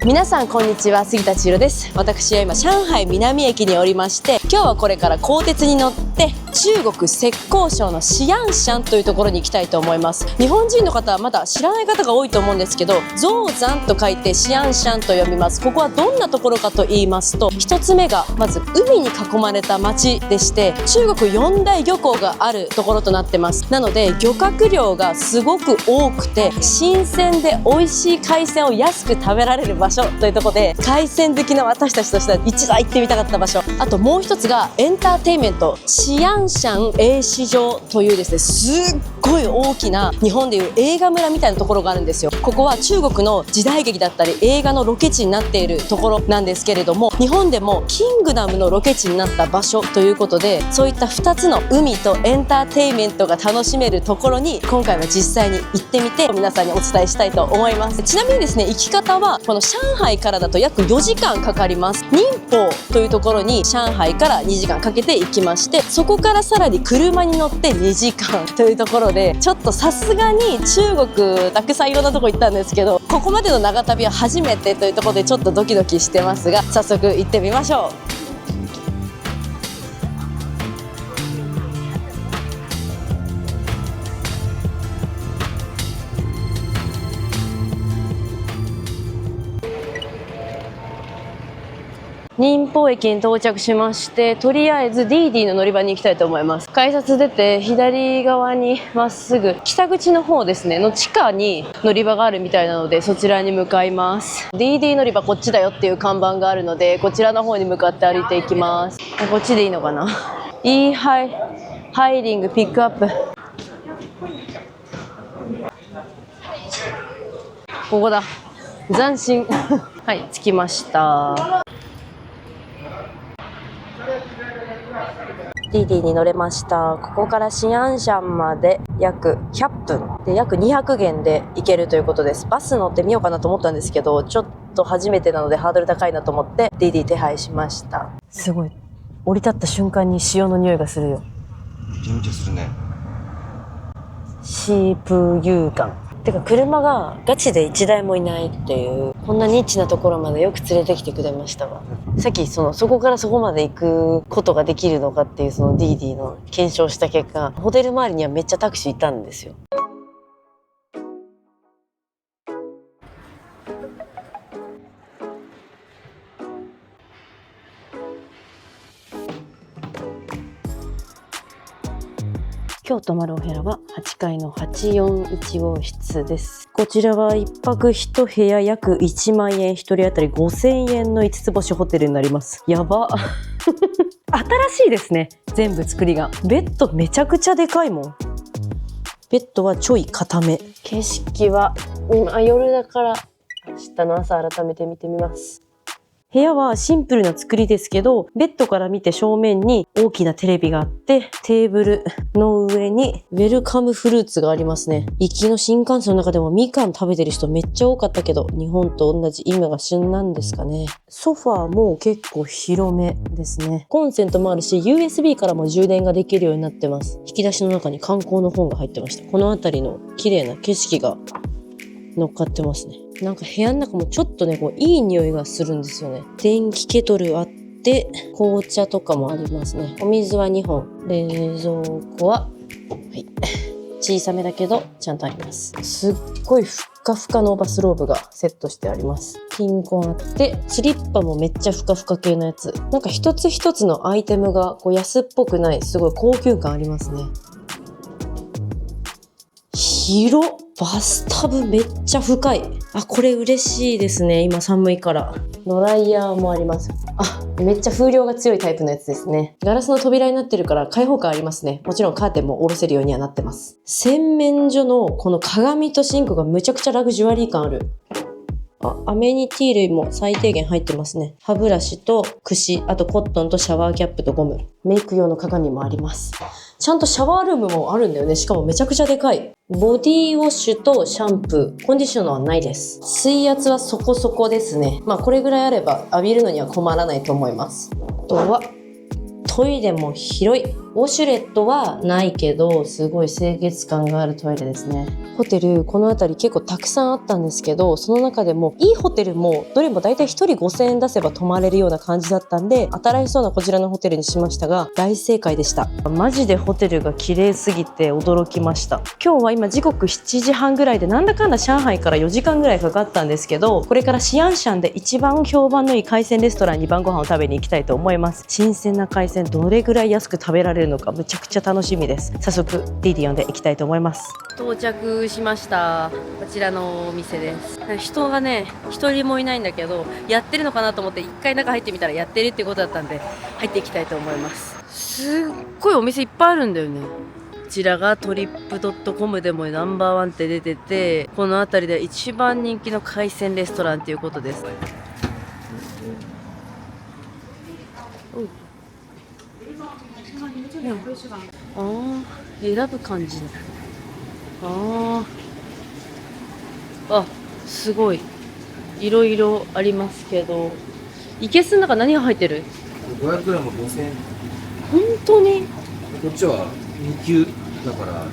皆さんこんにちは、杉田千尋です。私は今上海南駅におりまして、今日はこれから鋼鉄に乗って中国浙江省のシアンシャンというところに行きたいと思います。日本人の方はまだ知らない方が多いと思うんですけど、象山と書いてシアンシャンと読みます。ここはどんなところかと言いますと、一つ目がまず海に囲まれた町でして、中国4大漁港があるところとなってます。なので漁獲量がすごく多くて、新鮮で美味しい海鮮を安く食べられる場所というところで、海鮮好きな私たちとしては一度行ってみたかった場所。あともう一つがエンターテインメント、シアンシャン映視場というですね、すっごい大きな日本でいう映画村みたいなところがあるんですよ。ここは中国の時代劇だったり映画のロケ地になっているところなんですけれども、日本でもキングダムのロケ地になった場所ということで、そういった2つの海とエンターテインメントが楽しめるところに今回は実際に行ってみて皆さんにお伝えしたいと思います。ちなみにですね、行き方はこの上海からだと約4時間かかります。寧波というところに上海から2時間かけて行きまして、そこからさらに車に乗って2時間というところで、ちょっとさすがに中国たくさんいろんなとこ行ったんですけど、ここまでの長旅は初めてというところでちょっとドキドキしてますが、早速行ってみましょう。寧波駅に到着しまして、とりあえずディーディの乗り場に行きたいと思います。改札出て左側にまっすぐ北口の方ですねの地下に乗り場があるみたいなので、そちらに向かいます。ディーディ乗り場こっちだよっていう看板があるので、こちらの方に向かって歩いていきます。こっちでいいのかな。イーハイハイリングピックアップ、ここだ、斬新はい、着きました。ディディに乗れました。ここからシアンシャンまで約100分で約200元で行けるということです。バス乗ってみようかなと思ったんですけど、ちょっと初めてなのでハードル高いなと思ってディディ手配しました。すごい、降り立った瞬間に潮の匂いがするよ。めちゃめちゃするね。シープユーガンてか、車がガチで1台もいないっていう、こんなニッチなところまでよく連れてきてくれましたわ。さっきそこからそこまで行くことができるのかっていうそのディーディの検証した結果、ホテル周りにはめっちゃタクシーいたんですよ。今日泊まるお部屋は8階の841号室です。こちらは1泊1部屋約1万円、1人当たり5000円の5つ星ホテルになります。やば新しいですね、全部作りが。ベッドめちゃくちゃでかいもん。ベッドはちょい固め。景色は今夜だから明日の朝改めて見てみます。部屋はシンプルな作りですけど、ベッドから見て正面に大きなテレビがあって、テーブルの上にウェルカムフルーツがありますね。行きの新幹線の中でもみかん食べてる人めっちゃ多かったけど、日本と同じ今が旬なんですかね。ソファーも結構広めですね。コンセントもあるし、USB からも充電ができるようになってます。引き出しの中に観光の本が入ってました。この辺りの綺麗な景色が乗っかってますね。なんか部屋の中もちょっとね、いい匂いがするんですよね。電気ケトルあって、紅茶とかもありますね。お水は2本。冷蔵庫は、小さめだけどちゃんとあります。すっごいふっかふかのバスローブがセットしてあります。ピンコンあって、スリッパもめっちゃふかふか系のやつ。なんか一つ一つのアイテムが安っぽくない、すごい高級感ありますね。広っ。バスタブめっちゃ深い。あ、これ嬉しいですね。今寒いから。ドライヤーもあります。あ、めっちゃ風量が強いタイプのやつですね。ガラスの扉になってるから開放感ありますね。もちろんカーテンも下ろせるようにはなってます。洗面所のこの鏡とシンクがむちゃくちゃラグジュアリー感ある。アメニティ類も最低限入ってますね。歯ブラシと櫛、あとコットンとシャワーキャップとゴム。メイク用の鏡もあります。ちゃんとシャワールームもあるんだよね。しかもめちゃくちゃでかい。ボディウォッシュとシャンプー、コンディショナーはないです。水圧はそこそこですね。これぐらいあれば浴びるのには困らないと思います。あとはトイレも広い。ウォシュレットはないけど、すごい清潔感があるトイレですね。ホテル、この辺り結構たくさんあったんですけど、その中でもいいホテルもどれもだいたい1人5000円出せば泊まれるような感じだったんで、新しそうなこちらのホテルにしましたが、大正解でした。マジでホテルが綺麗すぎて驚きました。今日は今時刻7時半ぐらいで、なんだかんだ上海から4時間ぐらいかかったんですけど、これからシアンシャンで一番評判のいい海鮮レストランに晩ご飯を食べに行きたいと思います。新鮮な海鮮どれぐらい安く食べられるのかむちゃくちゃ楽しみです。早速ディディオンで行きたいと思います。到着しました。こちらのお店です。人がね一人もいないんだけど、やってるのかなと思って一回中入ってみたらやってるってことだったんで入っていきたいと思います。すっごいお店いっぱいあるんだよね。こちらがトリップ .com でもナンバーワンって出てて、この辺りで一番人気の海鮮レストランということです。ああ、選ぶ感じ。あ、すごいいろいろありますけど、いけすの中何が入ってる500g5000円。本当に？こっちは2級だから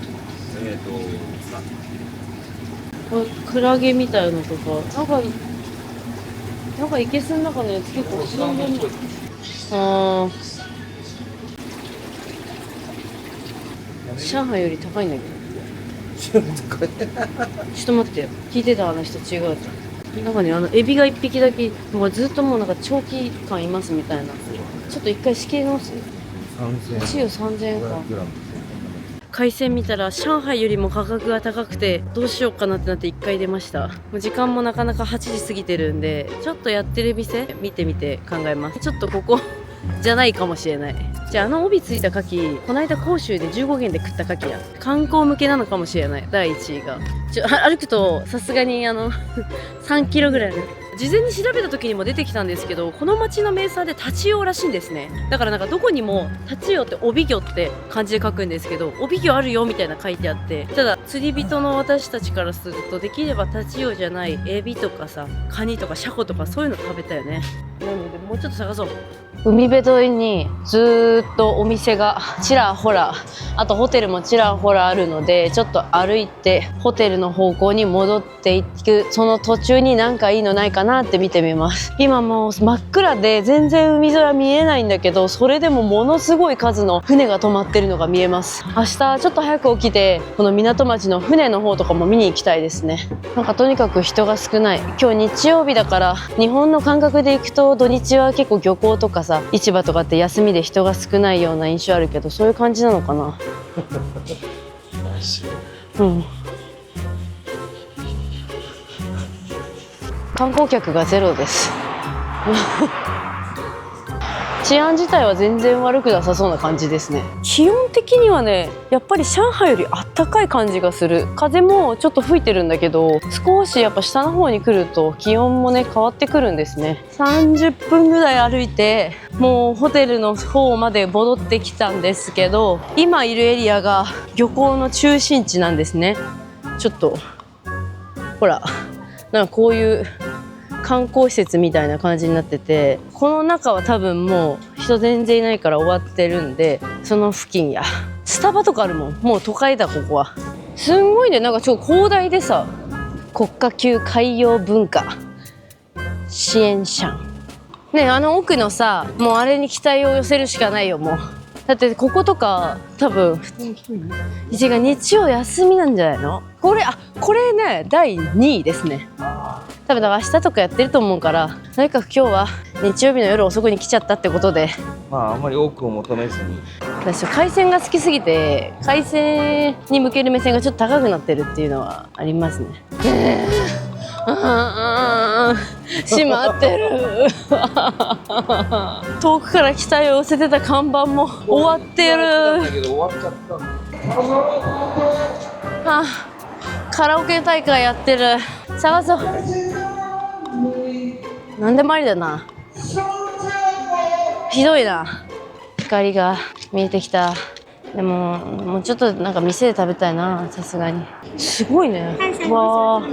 クラゲみたいのとかなんかいけすの中のやつ結構死んでる。上海より高いんだけど。ちょっと待ってよ、聞いてた話と違う。なんかね、エビが1匹だけもうずっともうなんか長期間いますみたいな。ちょっと一回仕切り直す。1よ3000円か。海鮮見たら上海よりも価格が高くてどうしようかなってなって1回出ました。もう時間もなかなか8時過ぎてるんで、ちょっとやってる店見てみて考えます。ちょっとここじゃないかもしれない。じゃあ帯ついた牡蠣、この間広州で15元で食った牡蠣や。観光向けなのかもしれない。第1位が歩くとさすがに3キロぐらいある。事前に調べた時にも出てきたんですけど、この町の名産でタチウオらしいんですね。だからなんかどこにもタチウオって帯魚って漢字で書くんですけど、帯魚あるよみたいな書いてあって、ただ釣り人の私たちからするとできればタチウオじゃないエビとかさ、カニとかシャコとかそういうの食べたよね。なのでもうちょっと探そう。海辺沿いにずっとお店がちらほら、あとホテルもちらほらあるので、ちょっと歩いてホテルの方向に戻っていく、その途中になんかいいのないかなって見てみます。今もう真っ暗で全然海空見えないんだけど、それでもものすごい数の船が止まってるのが見えます。明日ちょっと早く起きてこの港町の船の方とかも見に行きたいですね。なんかとにかく人が少ない。今日日曜日だから、日本の感覚で行くと土日は結構漁港とかさ、市場とかって休みで人が少ないような印象あるけど、そういう感じなのかな。うん、観光客がゼロです治安自体は全然悪くなさそうな感じですね。気温的にはね、やっぱり上海よりあったかい感じがする。風もちょっと吹いてるんだけど、少しやっぱ下の方に来ると気温もね変わってくるんですね。30分ぐらい歩いてもうホテルの方まで戻ってきたんですけど、今いるエリアが漁港の中心地なんですね。ちょっとほら、なんかこういう観光施設みたいな感じになってて、この中は多分もう人全然いないから終わってるんで、その付近やスタバとかあるもん。もう都会だここは。すんごいね、なんかちょっと広大でさ、国家級海洋文化シエンシャンね、奥のさ、もうあれに期待を寄せるしかないよ。もうだってこことか多分一が日曜休みなんじゃないの。これね第2位ですね。多分だから明日とかやってると思うから、とにかく今日は日曜日の夜遅くに来ちゃったってことで、あんまり多くを求めずに。私海鮮が好きすぎて、海鮮に向ける目線がちょっと高くなってるっていうのはありますね。閉まってる遠くから期待を寄せてた看板も終わってる。カラオケ大会やってる。探そう。なんでもありだな。ひどいな。光が見えてきた。でももうちょっとなんか店で食べたいな、さすがに。すごいね。わあ、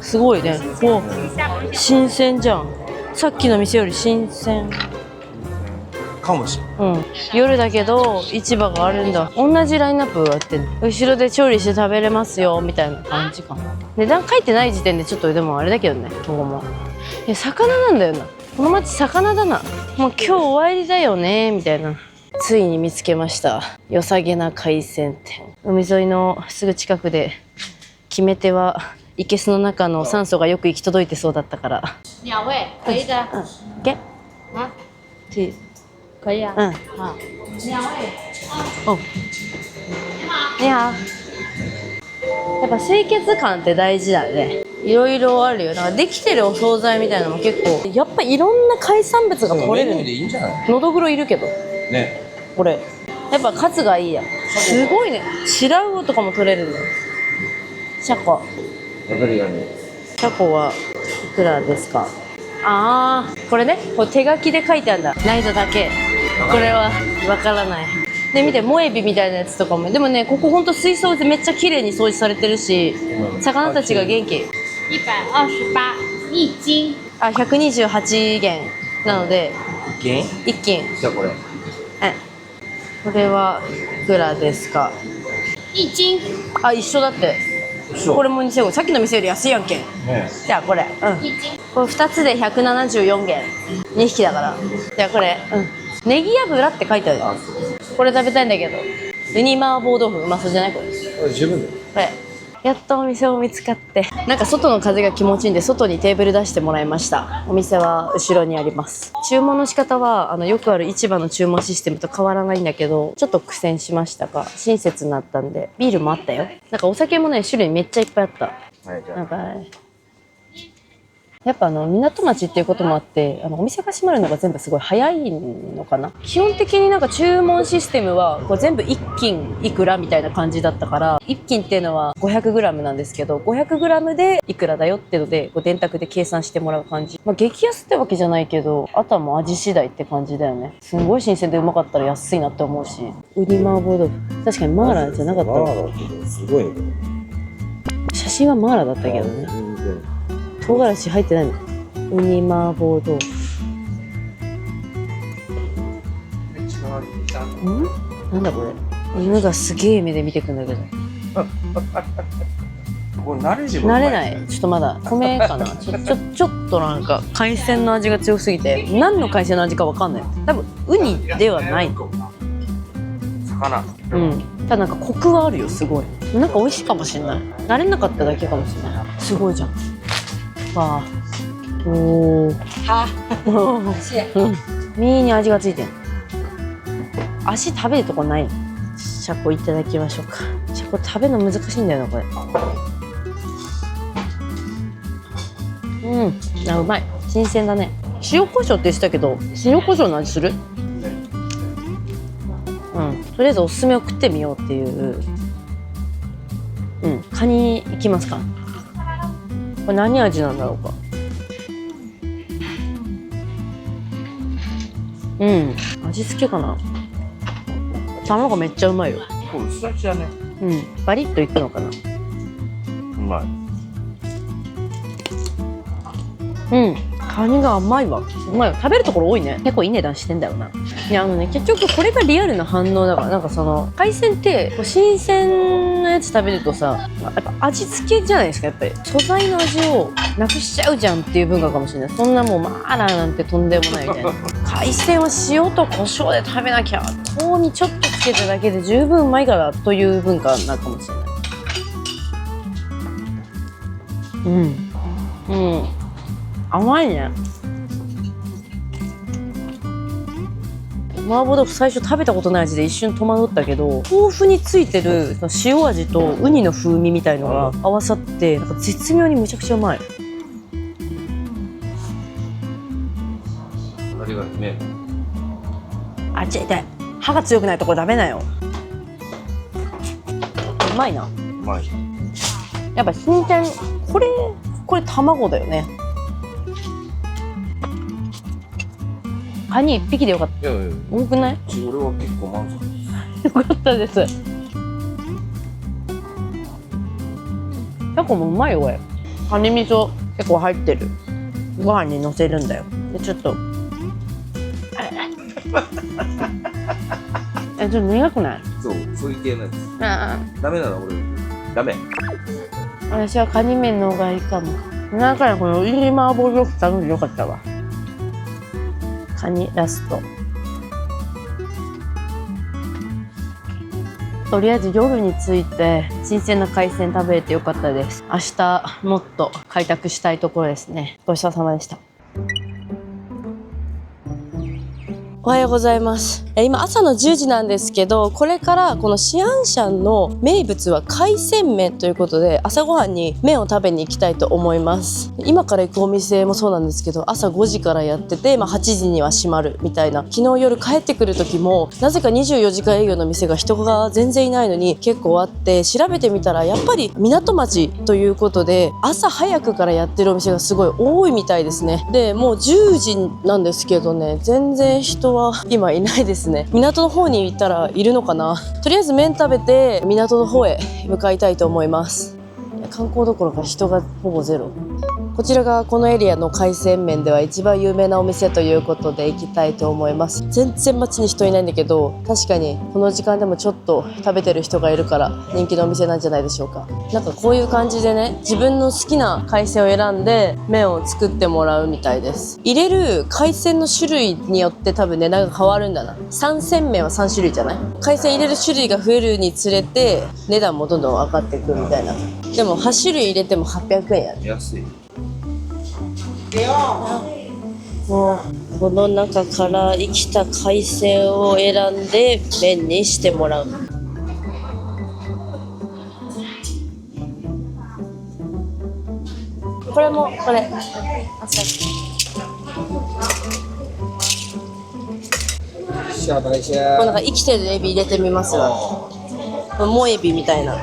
すごいね。お、新鮮じゃん。さっきの店より新鮮。かもしれない。うん、夜だけど市場があるんだ。同じラインナップがやってる。後ろで調理して食べれますよみたいな感じかな。値段書いてない時点でちょっとでもあれだけどね。ここもいや魚なんだよな。この町魚だな。もう今日終わりだよねみたいな。ついに見つけました。良さげな海鮮店。海沿いのすぐ近くで、決め手は生けすの中の酸素がよく行き届いてそうだったから。2位可以的。给啊，这可以啊。嗯好。2位。哦你好。やっぱ清潔感って大事だね。いろいろあるよ。なんかできてるお惣菜みたいなのも結構、やっぱいろんな海産物が取れる。メニューでいいんじゃない？のどぐろいるけど。ね。これ。やっぱカツがいいや。すごいね。白魚とかも取れるね。シャコ。わかるよね。シャコはいくらですか？ああ、これね。これ手書きで書いてあるんだ。難易度だけ。これはわからない。で見て、モエビみたいなやつとかも。でもね、ここほんと水槽でめっちゃ綺麗に掃除されてるし、魚たちが元気。128一斤。あ、128元なので、元？一斤。じゃあこれ。これはいくらですか？一斤。あ、一緒だって。これも2000円。さっきの店より安いやんけん。ね。じゃあこれ。うん。一斤。これ2つで174元。2匹だから。じゃあこれ。うん。ネギ油って書いてある。あ、これ食べたいんだけど。ウニ麻婆豆腐うまそうじゃないこれ。これ十分だよ。これ。やっとお店を見つかって。なんか外の風が気持ちいいんで、外にテーブル出してもらいました。お店は後ろにあります。注文の仕方は、よくある市場の注文システムと変わらないんだけど、ちょっと苦戦しましたが、親切になったんで、ビールもあったよ。なんかお酒もね、種類めっちゃいっぱいあった。はい、じゃあ。なんか、やっぱ港町っていうこともあって、お店が閉まるのが全部すごい早いのかな。基本的になんか注文システムはこう全部一斤いくらみたいな感じだったから、一斤っていうのは 500g なんですけど、500g でいくらだよっていうので、こう電卓で計算してもらう感じ。まあ激安ってわけじゃないけど、あとはもう味次第って感じだよね。すんごい新鮮でうまかったら安いなって思うし。ウニ麻婆豆腐。確かにマーラーじゃなかったわ。すごいね。写真はマーラーだったけどね。唐辛子入ってないの。ウニ麻婆豆腐。なんだこれ。犬がすげえ目で見てくんだけど。これ慣れ慣れない。ちょっとまだ米かな。ちょっとなんか海鮮の味が強すぎて、何の海鮮の味かわかんない。多分ウニではない。魚。うん。ただなんかコクはあるよ、すごい。なんか美味しいかもしれない。慣れなかっただけかもしれない。すごいじゃん。わあ。おー。好，うん。身に味がついてる。足食べるとこないの。シャコいただきましょうか。シャコ食べるの難しいんだよなこれ。うん、あ、うまい。新鮮だね。塩コショウって言ってたけど、塩コショウの味する？うん、とりあえずおすすめを食ってみようっていう。うん、カニいきますか。これ何味なんだろうか。うん、味付けかな。卵めっちゃうまいよ。これ薄味だね。うん、バリッといくのかな。うまい。うん、カニが甘いわ。うまいわ。食べるところ多いね。結構いい値段してんだよな。いや結局これがリアルな反応だから、なんかその海鮮ってこう新鮮なやつ食べるとさ、やっぱ味付けじゃないですか。やっぱり素材の味をなくしちゃうじゃんっていう文化かもしれない。そんなもうマーラーなんてとんでもないみたいな。海鮮は塩と胡椒で食べなきゃ、豆にちょっとつけただけで十分うまいからという文化なのかもしれない。うんうん、甘いね。麻婆豆腐最初食べたことない味で一瞬戸惑ったけど、豆腐についてる塩味とウニの風味みたいのが合わさって、なんか絶妙にむちゃくちゃうまい。ありがとうね。あっち痛い。歯が強くないところダメだよ。うまいな。うまい。やっぱ新鮮。これ卵だよね。カニ1匹でよかった。いやいや、多くない？俺は結構満足。よかったです。タコもうまいよこれ。カニ味噌結構入ってる。ご飯にのせるんだよ。でちょっとちょっと苦くない？そうそういう系のやつ。あダメなの俺。ダメ。私はカニ麺の方がいいかも。だからこのいり麻婆豆腐頼んでよかったわ。カニラスト。とりあえず夜に着いて新鮮な海鮮食べれてよかったです。明日もっと開拓したいところですね。ごちそうさまでした。おはようございます。今朝の10時なんですけど、これからこのシアンシャンの名物は海鮮麺ということで、朝ごはんに麺を食べに行きたいと思います。今から行くお店もそうなんですけど、朝5時からやってて、8時には閉まるみたいな。昨日夜帰ってくる時もなぜか24時間営業の店が人が全然いないのに結構あって、調べてみたらやっぱり港町ということで朝早くからやってるお店がすごい多いみたいですね。でもう10時なんですけどね、全然人は今いないですね。港の方に行ったらいるのかな。とりあえず麺食べて港の方へ向かいたいと思います。観光どころか人がほぼゼロ。こちらがこのエリアの海鮮麺では一番有名なお店ということで行きたいと思います。全然街に人いないんだけど、確かにこの時間でもちょっと食べてる人がいるから人気のお店なんじゃないでしょうか。なんかこういう感じでね、自分の好きな海鮮を選んで麺を作ってもらうみたいです。入れる海鮮の種類によって多分値段が変わるんだな。三鮮麺は3種類じゃない？海鮮入れる種類が増えるにつれて値段もどんどん上がっていくみたいな。でも8種類入れても800円やね。安い。もうこの中から生きた海鮮を選んで麺にしてもらう。これもこれ小的一些これなんか生きてるエビ入れてみますわ。もうエビみたいな。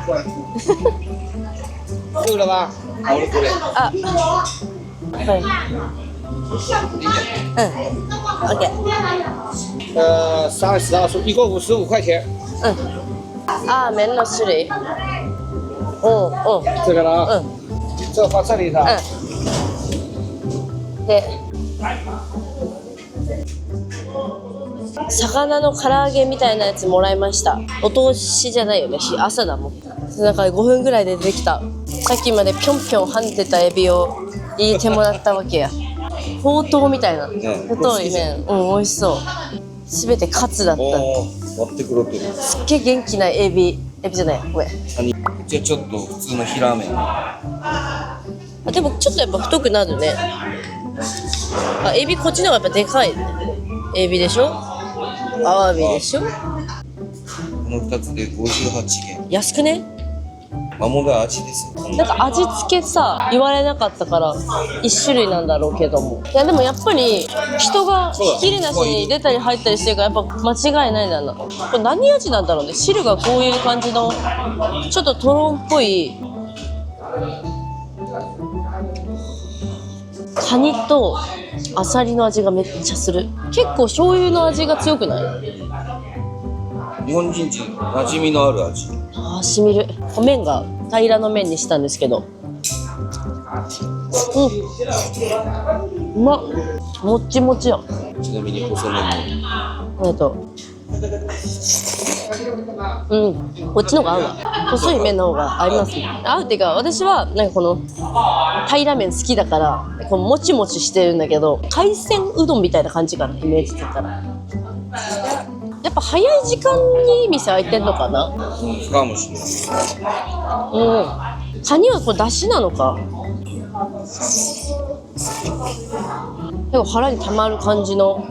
饿了吧？あ、俺これ。あ、はい。オッケー。 30到一个55块钱。あ、麺の種類。这个呢？这个放这里头。で、魚の唐揚げみたいなやつもらいました。お通しじゃないよね。朝だもん。だから5分ぐらいで出てきた。さっきまでぴょんぴょん跳ねてたエビを入れてもらったわけや。ほうとうみたいな太い麺。美味しそう。すべてカツだった。割ってくれてる。すっげえ元気なエビじゃない、ごめん。じゃあちょっと普通の平麺。でもちょっとやっぱ太くなるね。あ、エビこっちの方がやっぱでかい。エビでしょ、アワビでしょ。この2つで58円。安くね。マが味です。なんか味付けさ言われなかったから1種類なんだろうけども、いやでもやっぱり人がひっきりなしに出たり入ったりしてるからやっぱ間違いないんだな。これ何味なんだろうね。汁がこういう感じのちょっととろんっぽいカニとアサリの味がめっちゃする。結構醤油の味が強くない？日本人馴染みのある味。あー、しみる。麺が平らの麺にしたんですけど、うまっ。もっちもちやん。ちなみに細麺も。こっちの方が合うわ。細い麺の方が合いますね。合うっていうか、私はなんかこの平ら麺好きだからこのもちもちしてるんだけど、海鮮うどんみたいな感じかな、イメージ的から。やっぱ早い時間に店開いてんのかな。かもしれない。カニはこれ出汁なのか。でも腹にたまる感じの。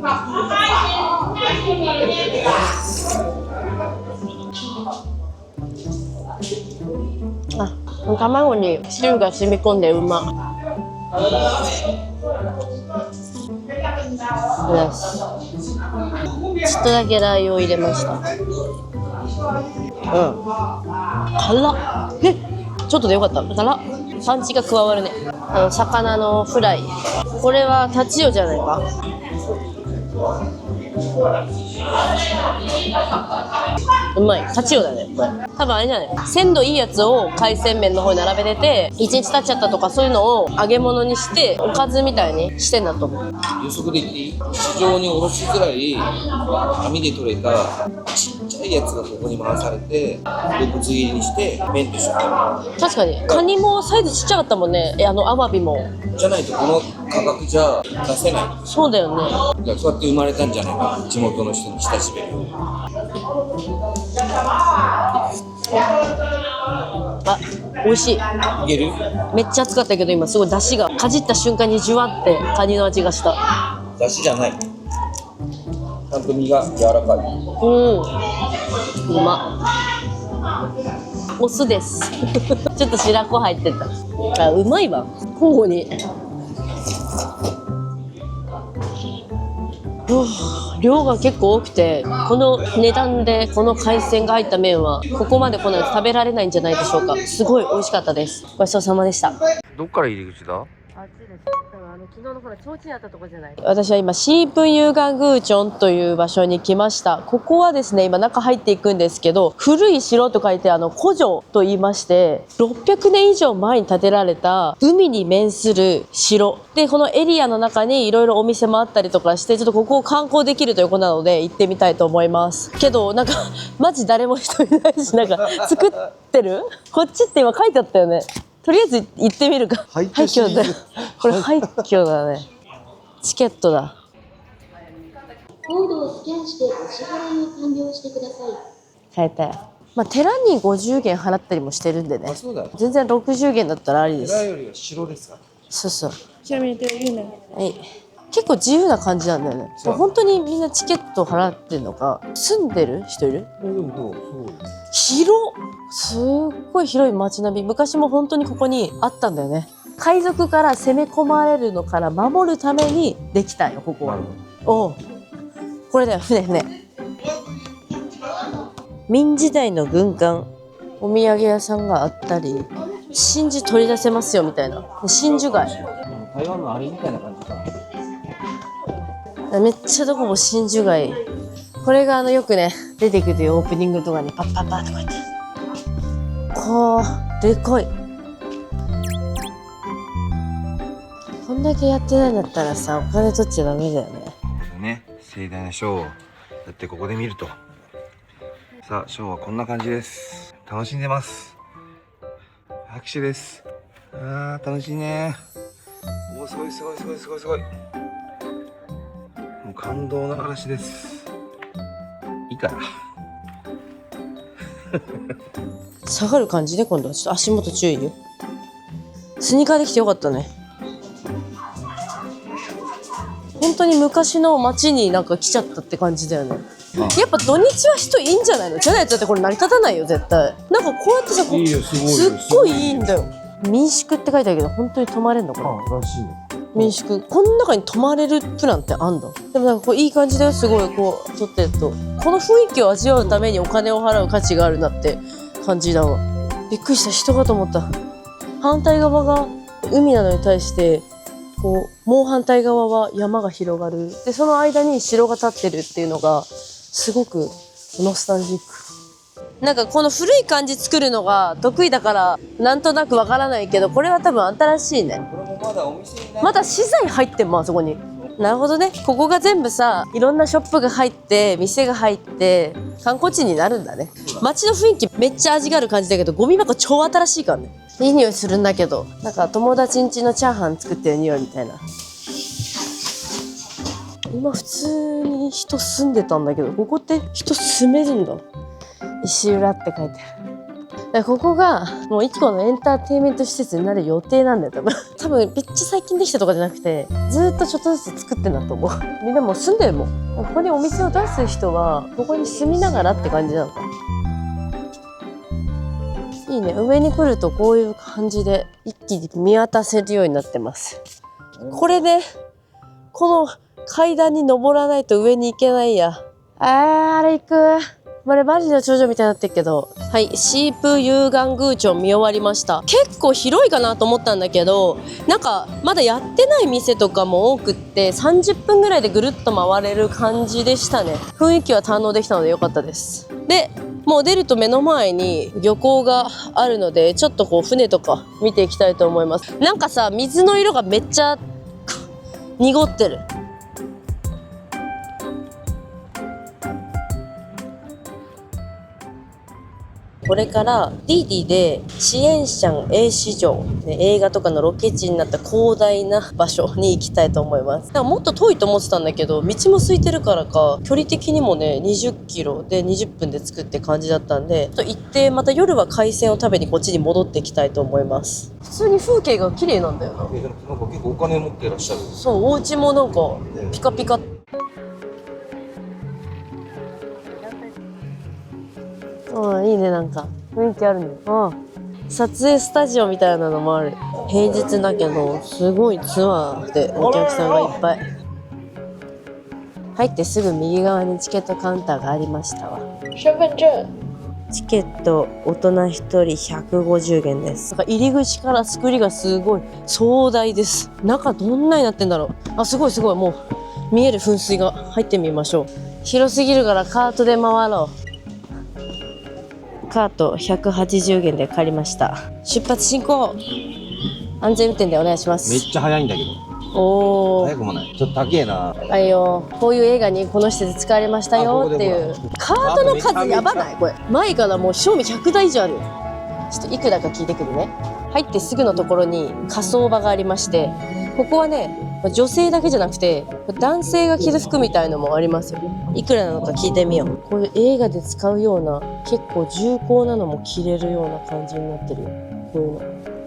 あ、卵に汁が染み込んでうま。よし。ちょっとだけラー油を入れました。辛っ。ちょっとでよかった。辛っ。パンチが加わるね。魚のフライ。これはタチウオじゃないか。うまい。タチウオだね、これ。多分あれじゃない。鮮度いいやつを海鮮麺の方に並べてて、1日経っちゃったとかそういうのを揚げ物にして、おかずみたいにしてんだと思う。予測で言っていい？市場におろしづらい網で取れたちっちゃいやつがここに回されて、でぶつ切りにして麺と一緒に食べる。確かに。カニもサイズちっちゃかったもんね。アワビも。じゃないとこの価格じゃ出せない。そうだよね。いや、そうやって生まれたんじゃないかな、地元の人に親しめるように。あ、美味しい。いける？めっちゃ熱かったけど今すごい出汁がかじった瞬間にじゅわってカニの味がした。だしじゃない。ちゃんと身が柔らかい。うん。うま。お酢です。ちょっと白子入ってた。あ、うまいわ。交互に。量が結構多くて、この値段でこの海鮮が入った麺はここまで来ないと食べられないんじゃないでしょうか。すごい美味しかったです。ごちそうさまでした。どっから入り口だ？あっちです。昨日のほら提灯にあったとこじゃない。私は今シープンユーガングーチョンという場所に来ました。ここはですね、今中入っていくんですけど、古い城と書いて古城と言いまして、600年以上前に建てられた海に面する城で、このエリアの中にいろいろお店もあったりとかして、ちょっとここを観光できるということなので行ってみたいと思います。けどなんかマジ誰も人いないし、なんか作ってるこっちって今書いてあったよね。とりあえず行ってみるか。廃墟だ。これ廃墟だね。チケットだ。コードをスキャンしてお支払いを完了してください。変えたよ。まあ寺に50元払ったりもしてるんでね。あ、そうだ。全然60元だったらありです。寺よりは城ですか？そうそう。下面都有呢。はい。結構自由な感じなんだよね。本当にみんなチケット払ってるのか。住んでる人いる？でもどう？すごい。広っ。すっごい広い街並み。昔も本当にここにあったんだよね。海賊から攻め込まれるのから守るためにできたんよ、ここは。おう。これだよ、船。明時代の軍艦。お土産屋さんがあったり、真珠取り出せますよみたいな。真珠貝。台湾のあれみたいな感じか。めっちゃどこも真珠貝。これがよくね、出てくるよ、オープニングとかにパッパッパッとか言って。でかい。こんだけやってないんだったらさ、お金取っちゃダメだよね。ね、盛大なショーをやってここで見ると。さあ、ショーはこんな感じです。楽しんでます。拍手です。あー、楽しいね。おー、すごい。もう感動の嵐です。いいから。下がる感じで今度はちょっと足元注意よ。スニーカーできてよかったね。本当に昔の街になんか来ちゃったって感じだよね。やっぱ土日は人いいんじゃないの？じゃないとだってこれ成り立たないよ絶対。なんかこうやってさ、いいよ、すごいよ。すっごいいいんだよ。民宿って書いてあるけど本当に泊まれんのこれ？らしいね。民宿この中に泊まれるプランってあんだ。でもなんかこういい感じだよ。すごいこう撮ってるとこの雰囲気を味わうためにお金を払う価値があるなって感じだわ。びっくりした。人かと思った。反対側が海なのに対してこうもう反対側は山が広がる。でその間に城が建ってるっていうのがすごくノスタルジック。なんかこの古い感じ作るのが得意だからなんとなくわからないけど、これは多分新しいね。これもまだお店になまだ資材入ってんもんあそこに。なるほどね。ここが全部さ、いろんなショップが入って店が入って観光地になるんだね。街の雰囲気めっちゃ味がある感じだけど、ゴミ箱超新しいからね。いい匂いするんだけど、なんか友達ん家のチャーハン作ってる匂いみたいな。今普通に人住んでたんだけど、ここって人住めるんだ。石浦って書いてある。だからここがもう一個のエンターテインメント施設になる予定なんだよ多分めっちゃ最近できたとかじゃなくて、ずっとちょっとずつ作ってんだと思う。みんなもう住んでるもん。ここにお店を出す人はここに住みながらって感じなのか。いいね。上に来るとこういう感じで一気に見渡せるようになってます。これでこの階段に登らないと上に行けないや。あれ行く。まるバリの頂上みたいになってるけど、はい、シープ有眼宮町見終わりました。結構広いかなと思ったんだけど、なんかまだやってない店とかも多くって30分ぐらいでぐるっと回れる感じでしたね。雰囲気は堪能できたので良かったです。でもう出ると目の前に漁港があるので、ちょっとこう船とか見ていきたいと思います。なんかさ、水の色がめっちゃ濁ってる。これからディディでシエンシャン A 市場、映画とかのロケ地になった広大な場所に行きたいと思います。だからもっと遠いと思ってたんだけど、道も空いてるからか距離的にもね20キロで20分で着くって感じだったんで、行ってまた夜は海鮮を食べにこっちに戻っていきたいと思います。普通に風景が綺麗なんだよな。でもなんか結構お金持ってらっしゃる。そう、お家もなんかピカピカ。いいね、なんか雰囲気あるね。撮影スタジオみたいなのもある。平日だけどすごいツアーでお客さんがいっぱい。入ってすぐ右側にチケットカウンターがありましたわ。身份证。チケット大人1人150元です。なんか入り口から作りがすごい壮大です。中どんなになってんだろう。すごいすごい、もう見える噴水が。入ってみましょう。広すぎるからカートで回ろう。カート180元で借りました。出発進行。安全運転でお願いします。めっちゃ早いんだけど。おー、早くもない。ちょっと高えな。あいよ、こういう映画にこの施設使われましたよっていう。カートの数やばないこれ。前からもう正味100台以上ある。ちょっといくらか聞いてくるね。入ってすぐのところに火葬場がありまして、ここはね女性だけじゃなくて男性が着る服みたいのもありますよ。いくらなのか聞いてみよう。こういう映画で使うような結構重厚なのも着れるような感じになってるよ。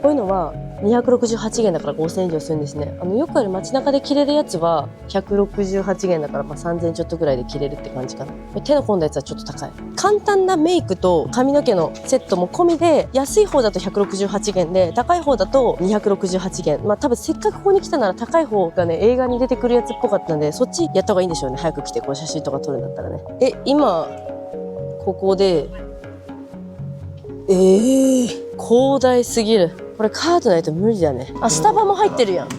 こういうのは268元だから5000円以上するんですね。よくある街中で着れるやつは168元だから3000円ちょっとぐらいで着れるって感じかな。手の込んだやつはちょっと高い。簡単なメイクと髪の毛のセットも込みで、安い方だと168元で高い方だと268元。多分せっかくここに来たなら高い方がね映画に出てくるやつっぽかったんで、そっちやった方がいいんでしょうね。早く来てこう写真とか撮るんだったらね。今ここで広大すぎる。これカードないと無理だね。スタバも入ってるやん。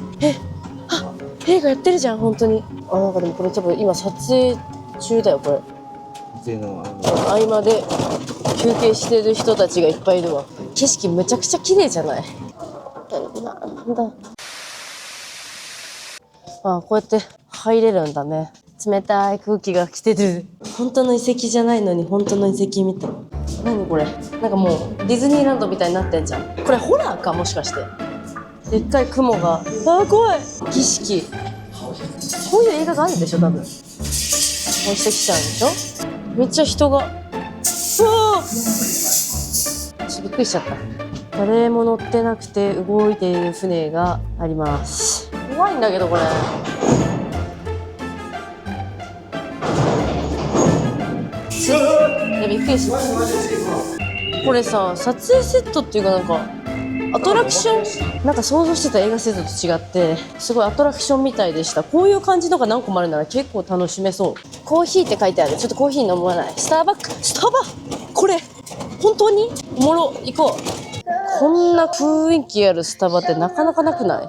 映画やってるじゃん本当に。なんかでもこれ多分今撮影中だよこれ。合間で休憩してる人たちがいっぱいいるわ。景色むちゃくちゃ綺麗じゃない。なんだ。こうやって入れるんだね。冷たい空気が来てる。本当の遺跡じゃないのに本当の遺跡みたい。何これ、なんかもうディズニーランドみたいになってんじゃん。これホラーかもしかして。でっかい雲が、怖い。儀式、こういう映画があるでしょ多分。落ちてきちゃうんでしょ。めっちゃ人が。びっくりしちゃった。誰も乗ってなくて動いている船があります。怖いんだけどこれ。びっくりした。これさ、撮影セットっていうかなんかアトラクション、なんか想像してた映画セットと違ってすごいアトラクションみたいでした。こういう感じのが何個もあるなら結構楽しめそう。コーヒーって書いてある。ちょっとコーヒー飲まない。スタバこれ本当におもろ。行こう。こんな雰囲気あるスタバってなかなかなくない？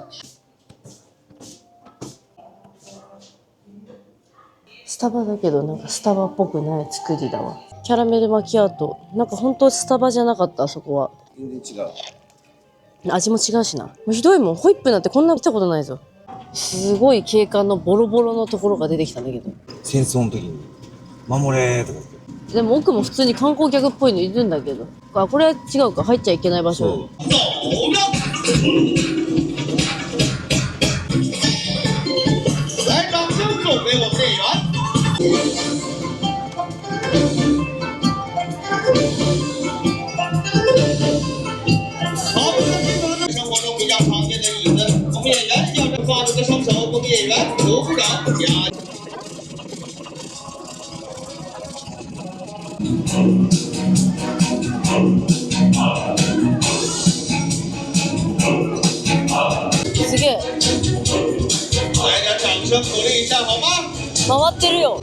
スタバだけどなんかスタバっぽくない作りだわ。キャラメルマキアート、なんか本当スタバじゃなかった。あそこは全然違う。味も違うしな。もうひどいもん。ホイップなんてこんな見たことないぞ。すごい景観のボロボロのところが出てきたんだけど。戦争の時に守れーとか言って。でも奥も普通に観光客っぽいのいるんだけど。これは違うか。入っちゃいけない場所。来，掌声送给我们队员。好，我们听众生活中比较常见的椅子，我们演员要抓住个双手，我们演员鼓鼓掌，加。すげえ。来点掌声鼓励一下好吗？回ってるよ。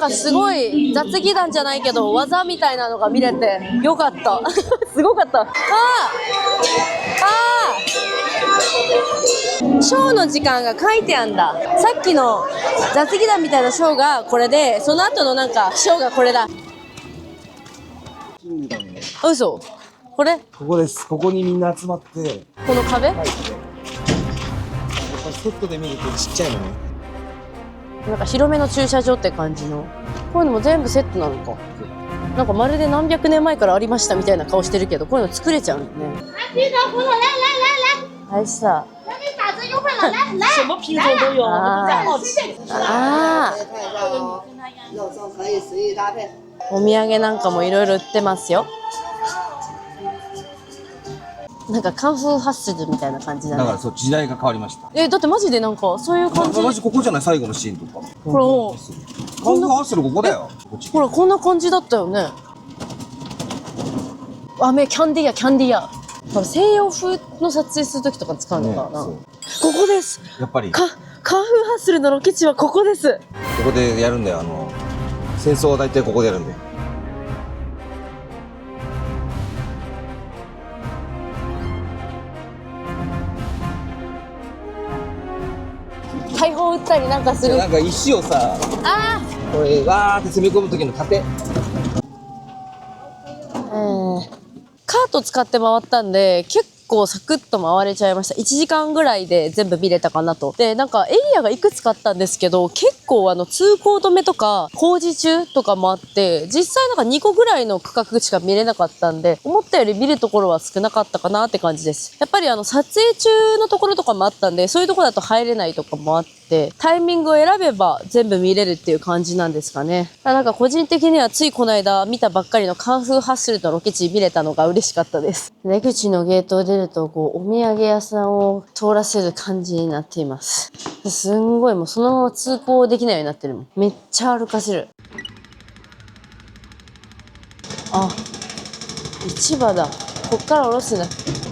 かすごい雑技団じゃないけど技みたいなのが見れてよかったすごかった。あショーの時間が書いてあんだ。さっきの雑技団みたいなショーがこれで、その後のなんかショーがこれだ。嘘これここです。ここにみんな集まって、この壁、セットで見るとちっちゃいのね。なんか広めの駐車場って感じの。こういうのも全部セットなのか。なんかまるで何百年前からありましたみたいな顔してるけど、こういうの作れちゃうのね。批头葡萄，来来来来，はいさ。给你打折优惠了，来来。什么品种都有，啊比较好吃。あ肉粽可以随意搭配。お土産なんかもいろいろ売ってますよ。なんかカンフーハッスルみたいな感じだね。だからそう時代が変わりました。だってマジでなんかそういう感じ。マジここじゃない最後のシーンとか。ほらもカンフーハッスルここだよ。こっち。ほらこんな感じだったよね。キャンディーやキャンディーや。これ西洋風の撮影する時とか使うのかな。ねここです。やっぱりカンフーハッスルのロケ地はここです。ここでやるんだよ。戦争は大体ここでやるんで。大砲撃ったりなんかする。なんか石をさ、あこれわーって攻め込む時の盾。カート使って回ったんで結構サクッと回れちゃいました。1時間ぐらいで全部見れたかなと。でなんかエリアがいくつかあったんですけど、結構通行止めとか工事中とかもあって、実際なんか2個ぐらいの区画しか見れなかったんで、思ったより見るところは少なかったかなって感じです。やっぱり撮影中のところとかもあったんで、そういうところだと入れないとかもあって、タイミングを選べば全部見れるっていう感じなんですかね。なんか個人的にはついこの間見たばっかりのカンフーハッスルのロケ地見れたのが嬉しかったです。出口のゲートを出るとお土産屋さんを通らせる感じになっています。すんごいもうそのまま通行できないようになってるもん。めっちゃ歩かせる。あ、市場だ。こっから下ろすな。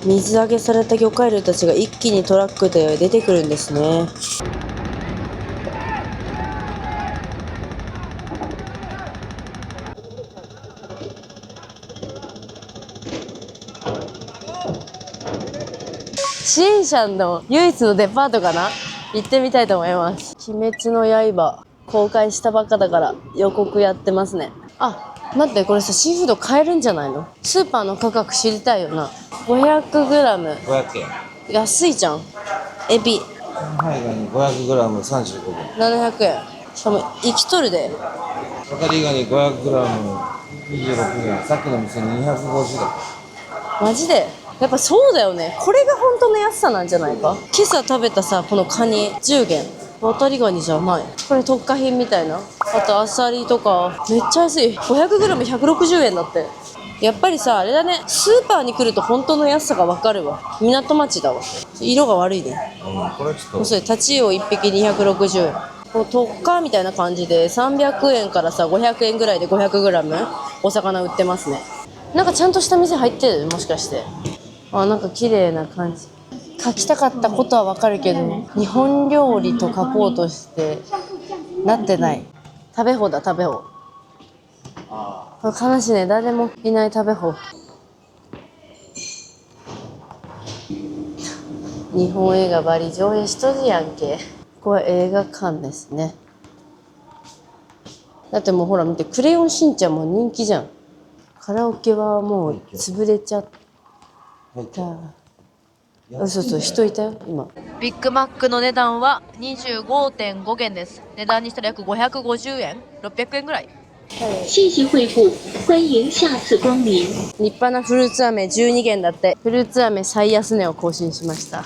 水揚げされた魚介類たちが一気にトラックで出てくるんですね。シンシャンの唯一のデパートかな。行ってみたいと思います。鬼滅の刃公開したばっかだから予告やってますね。あ、待って、これさシーフード買えるんじゃないの。スーパーの価格知りたいよな。 500g 500円。安いじゃん。エビはいガニ 500g35 円。700円。しかも生きとるで。わかりガニ 500g26 円。さっきの店250だ。マジでやっぱそうだよね。これが本当の安さなんじゃないか。今朝食べたさこのカニ10元渡りガニじゃない。これ特価品みたいな。あとアサリとかめっちゃ安い。 500g160 円だって。やっぱりさあれだね、スーパーに来ると本当の安さが分かるわ。港町だわ。色が悪いね。これちょっとそれタチウオ1匹260円。この特価みたいな感じで300円からさ500円ぐらいで 500g お魚売ってますね。なんかちゃんとした店入ってる。もしかしてなんか綺麗な感じ。書きたかったことはわかるけど日本料理と書こうとしてなってない。食べ放だ食べ放。悲しいね、誰もいない食べ放。日本映画バリ上映しとるやんけ。これ映画館ですね。だってもうほら見て、クレヨンしんちゃんも人気じゃん。カラオケはもう潰れちゃった。そうそう、人いたよ今。ビッグマックの値段は 25.5 元です。値段にしたら約550円600円ぐらい。谢谢惠顾，欢迎下次光臨。立派なフルーツ飴12元だって。フルーツ飴最安値を更新しました。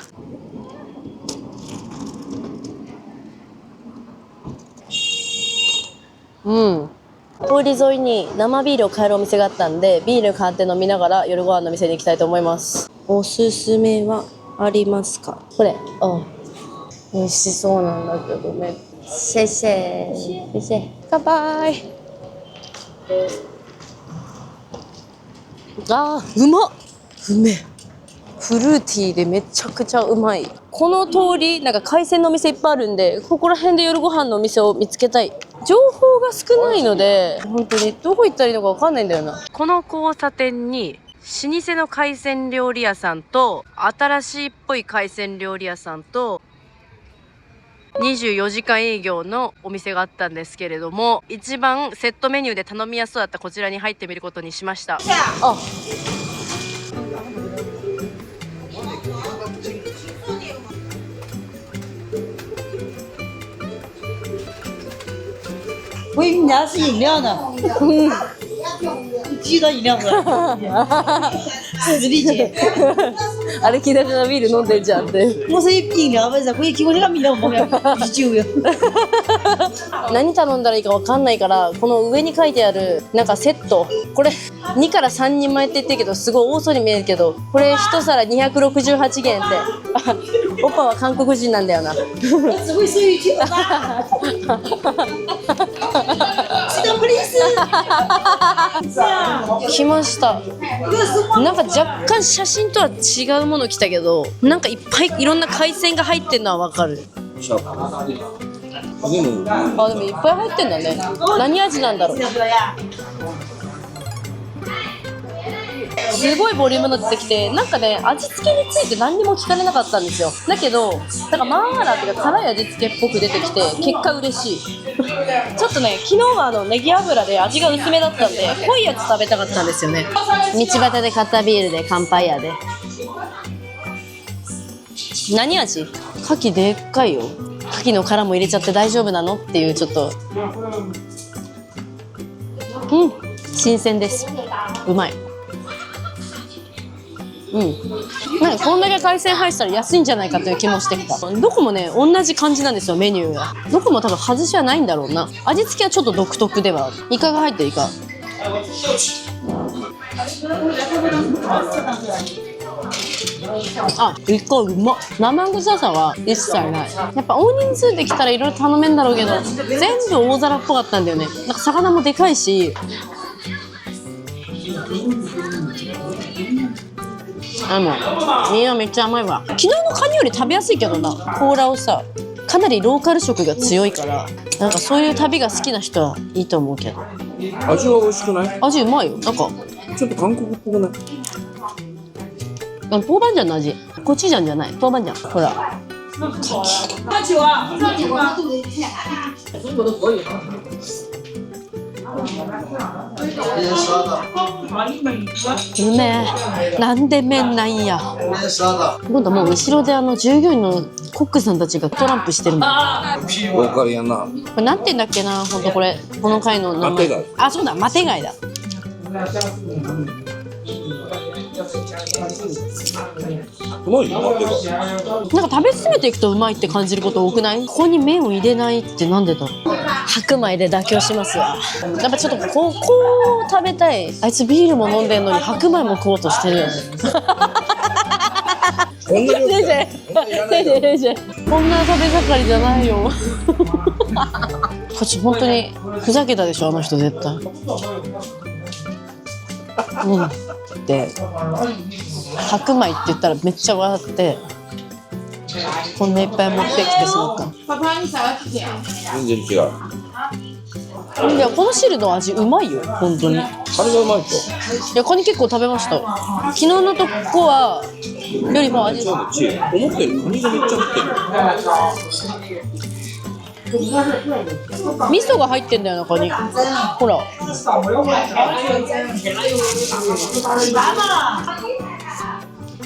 通り沿いに生ビールを買えるお店があったんで、ビール買って飲みながら夜ご飯の店に行きたいと思います。おすすめはありますか。これ美味しそうなんだけどね。シェシェシェシェ乾杯。うまっ。うめえ。フルーティーでめちゃくちゃうまい。この通りなんか海鮮のお店いっぱいあるんで、ここら辺で夜ご飯のお店を見つけたい。情報が少ないので本当にどこ行ったらいいのかわかんないんだよな。この交差点に老舗の海鮮料理屋さんと新しいっぽい海鮮料理屋さんと24時間営業のお店があったんですけれども、一番セットメニューで頼みやすそうだったこちらに入ってみることにしました。あ、我以为你家是饮料呢，记得饮料喝，实力姐，あれ聞いたらビール飲んでんじゃんって。我是饮料不是，我基本上饮料我没有，酒よ。何頼んだらいいかわかんないから、この上に書いてあるなんかセット、これ2から3人前って言ってるけどすごい多そうに見えるけど、これ1皿268元って。あ、オパは韓国人なんだよな。只会说一句吧。记得 please。来ました。なんか若干写真とは違うもの来たけど、なんかいっぱいいろんな海鮮が入ってるのはわかる。あ、でもいっぱい入ってんだね。何味なんだろう。すごいボリュームの出てきて、なんかね、味付けについて何にも聞かれなかったんですよ。だけど、なんかマーラーっていうか辛い味付けっぽく出てきて、結果嬉しい。ちょっとね、昨日はネギ油で味が薄めだったんで、濃いやつ食べたかったんですよね。道端で買ったビールで乾杯やで。何味？牡蠣でっかいよ。牡蠣の殻も入れちゃって大丈夫なのっていう、ちょっと。うん、新鮮です。うまい。うん、なんかこんだけ海鮮入ったら安いんじゃないかという気もしてきた。どこもね同じ感じなんですよ、メニューが。どこも多分外しはないんだろうな。味付けはちょっと独特ではある。イカが入ってるイカ。あ、イカうまっ。生臭さは一切ない。やっぱ大人数で来たらいろいろ頼めんだろうけど、全部大皿っぽかったんだよね。なんか魚もでかいし、身はめっちゃ甘いわ。昨日のカニより食べやすいけどな。甲羅をさ、かなりローカル色が強いから、なんかそういう旅が好きな人はいいと思うけど。味は美味しくない？味うまいよ。なんかちょっと韓国っぽくない？豆板醤の味。コチュジャンじゃない。豆板醤。ほら。うめえ。なんで麺ないんや。今度もう後ろで従業員のコックさんたちがトランプしてるもん。ローカルやな。これなんて言うんだっけな、ほんとこれ。この回の名前。マテ貝。あ、そうだ、マテ貝だ。うまいよ、マテ貝。なんか食べ進めていくとうまいって感じること多くない？ここに麺を入れないってなんでだろう。白米で妥協しますわ。やっぱちょっとここを食べたい。あいつビールも飲んでんのに白米も食おうとしてるよね。こんな量じゃん。こんな食べ盛りじゃないよ。こっち本当にふざけたでしょ、あの人絶対。で白米って言ったらめっちゃ笑って、こんないっぱい持ってきてしまった。全然違う。いや、この汁の味うまいよ、本当に。あれがうまいと。いや、カニ結構食べました。昨日のとこはよりも味。思ったよりカニがめっちゃ入ってる。味噌が入ってんだよな、カニ。ほら。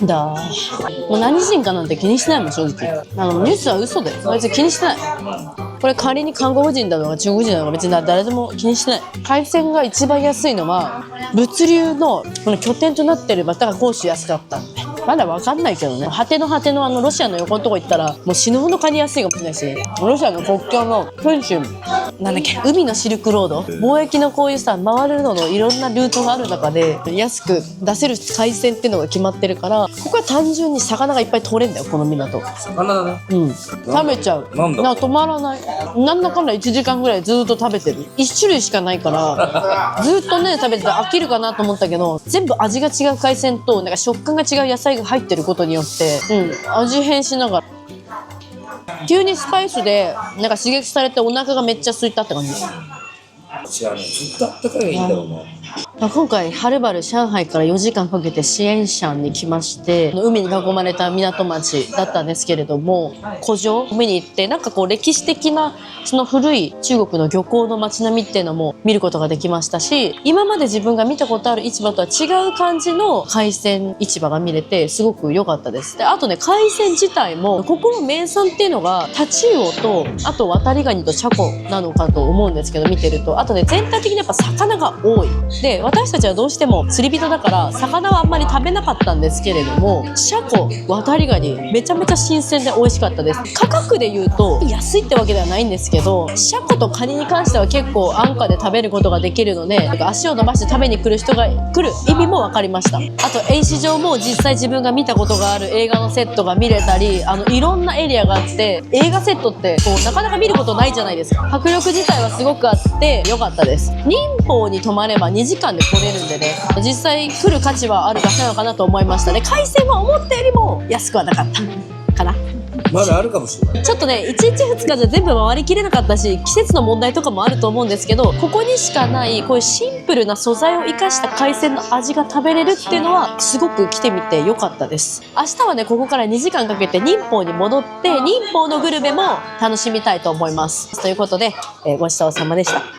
だもう何人かなんて気にしないもん、正直。ニュースは嘘で別に気にしてない。これ仮に韓国人だろうが中国人だろうが別に誰でも気にしてない。海鮮が一番安いのは物流のこの拠点となってる、またが杭州安かった。まだ分かんないけどね。果ての果てのロシアの横のとこ行ったらもう死ぬほどカニ安いかもしれないし、ロシアの国境の本州なんだっけ、海のシルクロード、貿易のこういうさ回るののいろんなルートがある中で安く出せる海鮮っていうのが決まってるから、ここは単純に魚がいっぱい取れんだよ、この港。魚だね。うん、食べちゃう。なんだか止まらない。なんだかんだ1時間ぐらいずっと食べてる。1種類しかないからずっとね食べてて飽きるかなと思ったけど、全部味が違う海鮮となんか食感が違う野菜が入ってることによって、味変しながら急にスパイスでなんか刺激されてお腹がめっちゃ空いたって感じ。違うね、ずっとあったかいがいいんだろうね。今回はるばる上海から4時間かけてシエンシャンに来まして、海に囲まれた港町だったんですけれども、古城を見に行って、なんかこう歴史的なその古い中国の漁港の街並みっていうのも見ることができましたし、今まで自分が見たことある市場とは違う感じの海鮮市場が見れてすごく良かったです。で、あとね、海鮮自体もここの名産っていうのがタチウオと、あとワタリガニとシャコなのかと思うんですけど、見てると、あとね、全体的にやっぱ魚が多い。で、私たちはどうしても釣り人だから魚はあんまり食べなかったんですけれども、シャコ、ワタリガニめちゃめちゃ新鮮で美味しかったです。価格で言うと安いってわけではないんですけど、シャコとカニに関しては結構安価で食べることができるので、足を伸ばして食べに来る人が来る意味も分かりました。あと演市場も実際自分が見たことがある映画のセットが見れたり、いろんなエリアがあって、映画セットってこうなかなか見ることないじゃないですか。迫力自体はすごくあって良かったです。寧波に泊まれば2時間で来れるんでね、実際来る価値はある場所なのかなと思いましたね。海鮮は思ったよりも安くはなかったかな。まだあるかもしれない。ちょっとね、1日2日じゃ全部回りきれなかったし、季節の問題とかもあると思うんですけど、ここにしかないこういうシンプルな素材を生かした海鮮の味が食べれるっていうのはすごく来てみて良かったです。明日はね、ここから2時間かけて寧波に戻って、寧波のグルメも楽しみたいと思います。ということで、ごちそうさまでした。